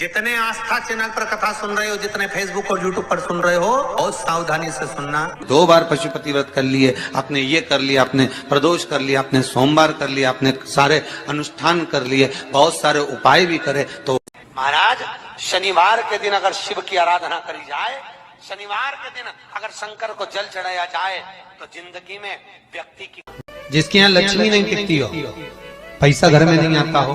जितने आस्था चैनल पर कथा सुन रहे हो, जितने फेसबुक और यूट्यूब पर सुन रहे हो, बहुत सावधानी से सुनना। 2 बार पशुपति व्रत कर लिए, आपने ये कर लिया, आपने प्रदोष कर लिया, आपने सोमवार कर लिया, आपने सारे अनुष्ठान कर लिए, बहुत सारे उपाय भी करे। तो महाराज शनिवार के दिन अगर शिव की आराधना करी जाए, शनिवार के दिन अगर शंकर को जल चढ़ाया जाए, तो जिंदगी में व्यक्ति की, जिसके यहाँ लक्ष्मी नहीं टिकती हो, पैसा घर में नहीं आता हो,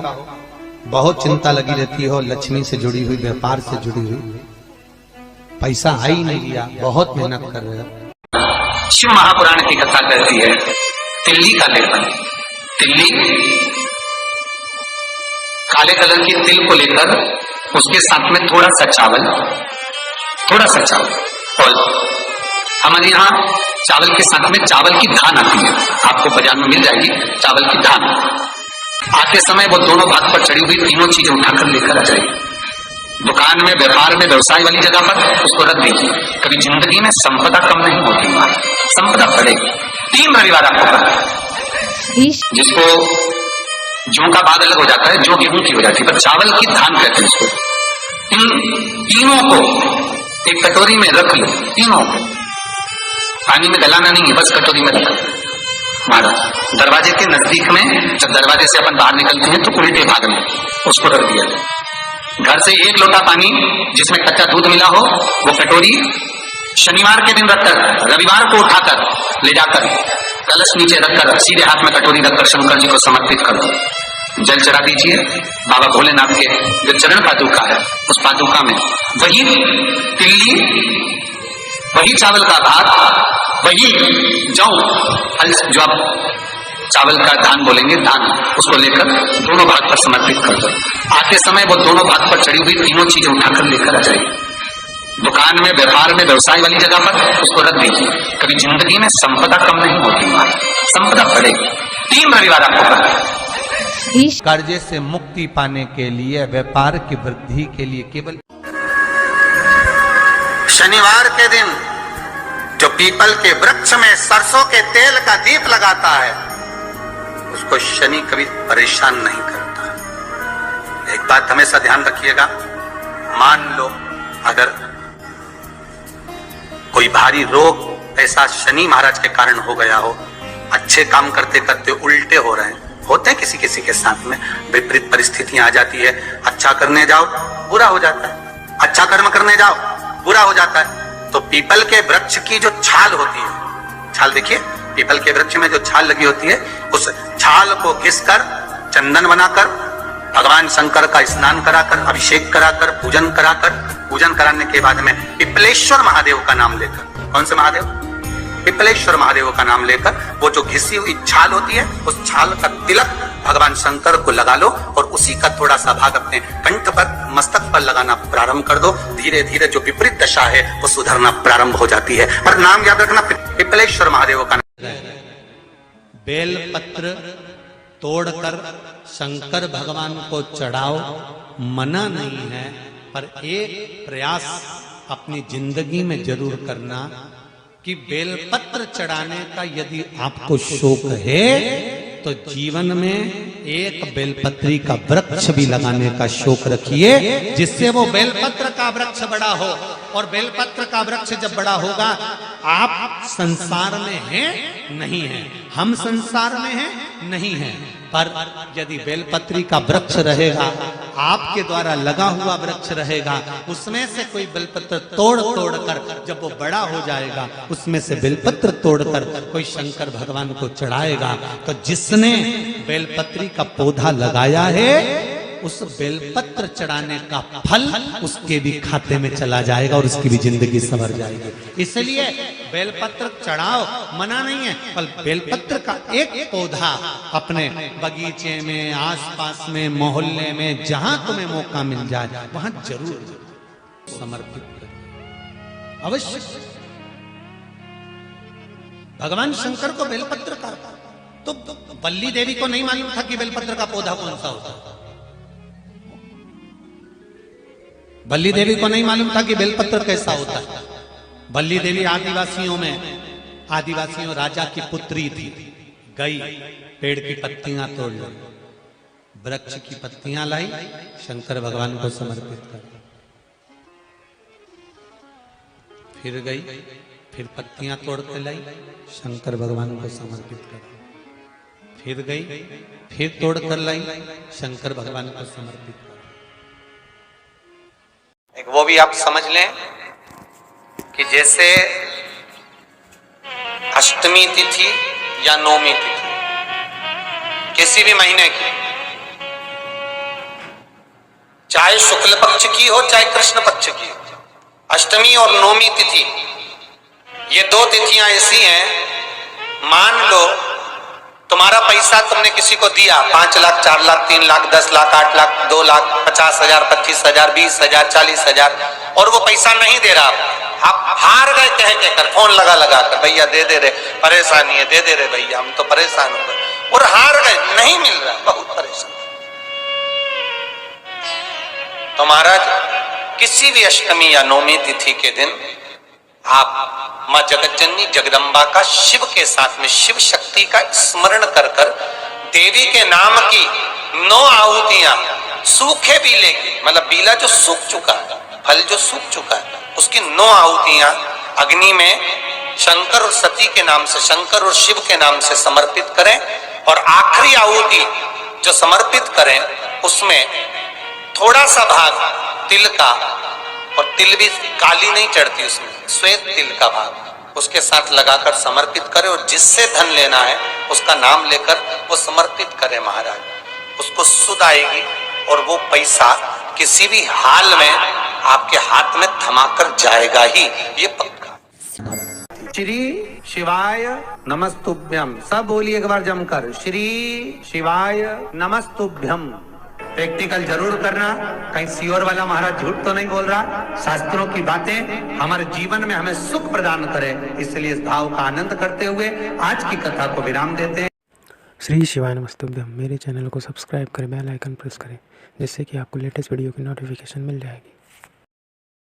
बहुत चिंता लगी रहती हो, लक्ष्मी से जुड़ी हुई, व्यापार से जुड़ी हुई, पैसा आ ही नहीं लिया, बहुत मेहनत कर रहे हो। शिव महापुराण की कथा कहती है तिल्ली का लेपन। तिल्ली काले कलर की तिल को लेकर उसके साथ में थोड़ा सा चावल और हमारे यहाँ चावल के साथ में चावल की धान आती है, आपको बाजार में मिल जाएगी चावल की धान। आते समय वो दोनों भाग पर चढ़ी हुई तीनों चीजें उठाकर लेकर आ जाएगी। दुकान में, व्यापार में, व्यवसाय वाली जगह पर उसको रख दीजिए। कभी जिंदगी में संपदा कम नहीं होती, वहां संपदा बढ़ेगी। 3 रविवार आपको करना है। जिसको जौ का बाद अलग हो जाता है, जो गेहूं की हो जाती है, पर चावल की धान कहते हैं इसको। इन तीनों को एक कटोरी में रख लो, तीनों को पानी में गलाना नहीं है, बस कटोरी में रख लो। महाराज दरवाजे के नजदीक में, जब दरवाजे से अपन बाहर निकलते हैं तो उल्टे भाग में उसको रख दिया। घर से 1 लोटा पानी जिसमें कच्चा दूध मिला हो, वो कटोरी शनिवार के दिन रखकर रविवार को उठाकर ले जाकर कलश नीचे रखकर सीधे हाथ में कटोरी रखकर शंकर जी को समर्पित कर दो। जल चढ़ा दीजिए। बाबा भोलेनाथ के जो चरण पादुका है, उस पादुका में वही तिल्ली, वही चावल का भात, वही जौ, जो आप चावल का धान बोलेंगे, धान, उसको लेकर दोनों भाग पर समर्पित कर दो। आते समय वो दोनों भाग पर चढ़ी हुई तीनों चीजें उठाकर लेकर आ जाएगी। दुकान में, व्यापार में, व्यवसाय वाली जगह पर उसको रख दीजिए। कभी जिंदगी में संपदा कम नहीं होती, वहां संपदा बढ़ेगी। 3 रविवार आपको करना है। कर्जे से मुक्ति पाने के लिए, व्यापार की वृद्धि के लिए केवल शनिवार के दिन जो पीपल के वृक्ष में सरसों के तेल का दीप लगाता है, उसको शनि कभी परेशान नहीं करता। एक बात हमेशा ध्यान रखिएगा, मान लो अगर कोई भारी रोग ऐसा शनि महाराज के कारण हो गया हो, अच्छे काम करते करते उल्टे हो रहे हैं, होते हैं किसी किसी के साथ में, विपरीत परिस्थितियां आ जाती है। अच्छा करने जाओ बुरा हो जाता है, अच्छा कर्म करने जाओ बुरा हो जाता है। तो पीपल के वृक्ष की जो छाल होती है, छाल देखिए, पीपल के वृक्ष में जो छाल लगी होती है, उस छाल को घिसकर चंदन बनाकर भगवान शंकर का स्नान कराकर, अभिषेक कराकर, पूजन कराने के बाद में पिपलेश्वर महादेव का नाम लेकर, कौन से महादेव? पिपलेश्वर महादेव का नाम लेकर वो जो घिसी हुई छाल होती है, उस छाल का तिलक भगवान शंकर को लगा लो और उसी का थोड़ा सा भाग अपने कंठ पर, मस्तक पर लगाना प्रारंभ कर दो। धीरे धीरे जो विपरीत दशा है वो सुधरना प्रारंभ हो जाती है। पर नाम याद रखना, पिपलेश्वर महादेव का नाम। बेलपत्र तोड़कर शंकर भगवान को चढ़ाओ, मना नहीं है, पर एक प्रयास अपनी जिंदगी में जरूर करना कि बेलपत्र चढ़ाने का यदि आपको शौक है तो जीवन में एक बेलपत्री का वृक्ष भी लगाने का शौक रखिए, जिससे वो बेलपत्र का वृक्ष बड़ा हो। और बेलपत्र का वृक्ष जब बड़ा होगा, आप संसार में हैं नहीं हैं, हम संसार में हैं नहीं हैं, पर यदि बेलपत्री का वृक्ष रहेगा, आपके द्वारा लगा हुआ वृक्ष रहेगा, उसमें से कोई बेलपत्र तोड़ कर जब वो बड़ा हो जाएगा, उसमें से बेलपत्र तोड़कर कोई शंकर भगवान को चढ़ाएगा, तो जिसने बेलपत्री का पौधा लगाया है, उस बेलपत्र चढ़ाने का फल उसके भी खाते में चला जाएगा और उसकी भी जिंदगी संवर जाएगी। इसलिए बेलपत्र चढ़ाओ, मना नहीं है, पर बेलपत्र का एक पौधा अपने बगीचे में, आसपास में, मोहल्ले में, जहां तुम्हें मौका मिल जाए वहां जरूर समर्पित करो, अवश्य। भगवान शंकर को बेलपत्र का, तो बल्ली देवी को नहीं मालूम था कि बेलपत्र का पौधा कौन सा होता है। बल्ली देवी को नहीं मालूम था कि बेलपत्र कैसा होता है। बल्ली देवी आदिवासियों राजा की पुत्री थी, गई पेड़ की पत्तियां तोड़ ली, वृक्ष की पत्तियां लाई, शंकर भगवान को समर्पित कर दी। फिर गई, फिर पत्तियां तोड़ के लाई, शंकर भगवान को समर्पित कर दी। फिर गई, फिर तोड़ कर लाई, शंकर भगवान को समर्पित कर दी। एक वो भी आप समझ लें कि जैसे अष्टमी तिथि या नौमी तिथि किसी भी महीने की, चाहे शुक्ल पक्ष की हो चाहे कृष्ण पक्ष की हो, अष्टमी और नौमी तिथि ये दो तिथियां ऐसी हैं, मान लो तुम्हारा पैसा तुमने किसी को दिया 5 लाख 4 लाख 3 लाख 10 लाख 8 लाख 2 लाख 50,000 25,000 20,000 40,000 और वो पैसा नहीं दे रहा, आप हार गए कह कर, फोन लगा कर, भैया दे दे रहे, परेशानी है, दे दे रहे भैया, हम तो परेशान हो गए, और हार गए, नहीं मिल रहा, बहुत परेशान। तो महाराज किसी भी अष्टमी या नौमी तिथि के दिन आप मां जगतजननी जगदम्बा का शिव के साथ में, शिव शक्ति का स्मरण कर कर देवी के नाम की 9 आहुतियां, सूखे बीले की, मतलब बीला जो सूख चुका है, फल जो सूख चुका है, उसकी 9 आहुतियां अग्नि में शंकर और सती के नाम से, शंकर और शिव के नाम से समर्पित करें, और आखिरी आहुति जो समर्पित करें उसमें थोड़ा सा भाग तिल का, और तिल भी काली नहीं चढ़ती उसमें, श्वेत तिल का भाग उसके साथ लगाकर समर्पित करें, और जिससे धन लेना है उसका नाम लेकर वो समर्पित करें महाराज, उसको सुध आएगी, और वो पैसा किसी भी हाल में आपके हाथ में थमाकर जाएगा ही, ये पक्का। श्री शिवाय नमस्तुभ्यम, सब बोलिए एक बार जमकर, श्री शिवाय नमस्तुभ्यम। प्रैक्टिकल जरूर करना, कहीं सियोर वाला महाराज झूठ तो नहीं बोल रहा, शास्त्रों की बातें हमारे जीवन में हमें सुख प्रदान करे, इसलिए इस भाव का आनंद करते हुए आज की कथा को विराम देते हैं। श्री शिवाय नमस्तुभ्यम। मेरे चैनल को सब्सक्राइब करें, बेल आइकन प्रेस करें, जिससे कि आपको लेटेस्ट वीडियो की नोटिफिकेशन मिल जाएगी।